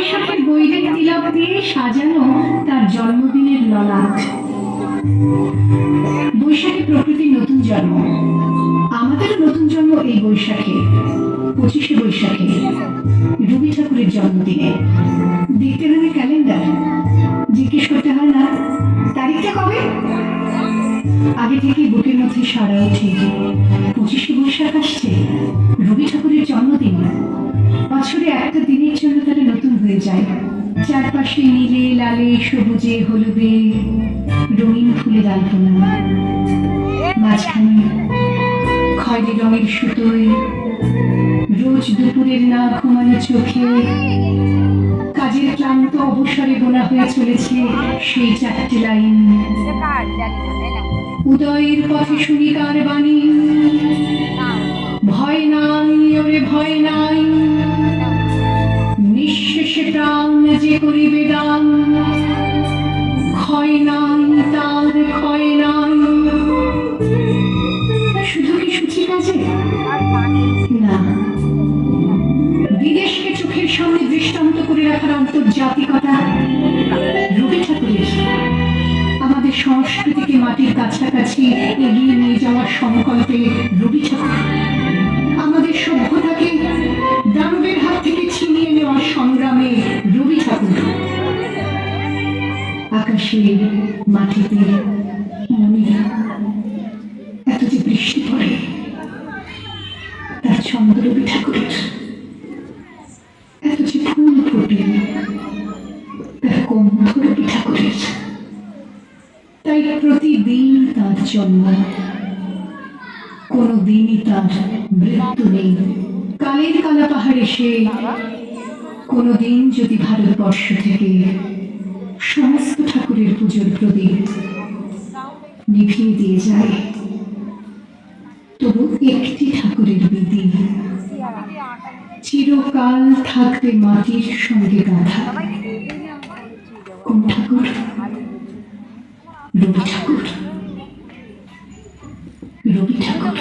বৈশাখের বৈরিক তিলক দিয়ে সাজানো তার জন্মদিনের ললাট। বৈশাখী প্রকৃতির নতুন জন্ম, আমাদেরও নতুন জন্ম এই বৈশাখে, 25শে বৈশাখে, রবি ঠাকুরের জন্মদিনে। দেখতে হবে ক্যালেন্ডার, জিজ্ঞেস করতে হয় না তারিখটা কবে, আগে থেকে বুকের মধ্যে সারা ওঠে 25শে বৈশাখ আসছে, রবি ঠাকুরের জন্মদিন। বছরে একটা দিনের জন্য তারা নতুন হয়ে যায়। চারপাশে নীলে লালে সবুজে হলুদে রঙিন ফুলের আলপনা, মাঝখানে খয়েরি রঙের সুতোয় রোজ দুপুরের না ঘুমানো চোখে কাজের ক্লান্ত অবসরে বোনা হয়ে চলেছে সেই 4টে লাইন। উদয়ের পথে শুনি কার বাণী, ভয় নাই ওরে ভয় নাই, নিঃশেষে প্রাণ যে করিবে দান, ক্ষয় নাই তার ক্ষয় নাই। শুধু কি সূচি কাজে না, বিদেশকে চোখের সামনে দৃষ্টান্ত করে রাখার আন্তর্জাতিকতা রবি ঠাকুরের। আমাদের সংস্কৃতিকে মাটির কাছাকাছি এগিয়ে নিয়ে যাওয়ার সংকল্পে রবি ঠাকুর। আমাদের সভ্যতাকে দানবের হাত থেকে ছিনিয়ে নেওয়ার সংগ্রামে রবি ঠাকুর। আকাশে মাটিতে মনে এত যে বৃষ্টি পড়ে, তার ছন্দ রবি ঠাকুরের। এত যে ফুল ফোটে, তার গন্ধ রবি ঠাকুরের। তাই প্রতিদিন তার জন্ম, কোনো দিনই তার মৃত্যু নেই। কালের কালা পাহাড়ে সে কোনোদিন যদি ভারতবর্ষ থেকে সমস্ত ঠাকুরের পুজোর প্রদীপ নিভিয়ে দিয়ে যায়, তবু একটি ঠাকুরের বিধি চিরকাল থাকবে মাটির সঙ্গে গাঁথা। কোন ঠাকুর? রবি ঠাকুর। রবি ঠাকুর।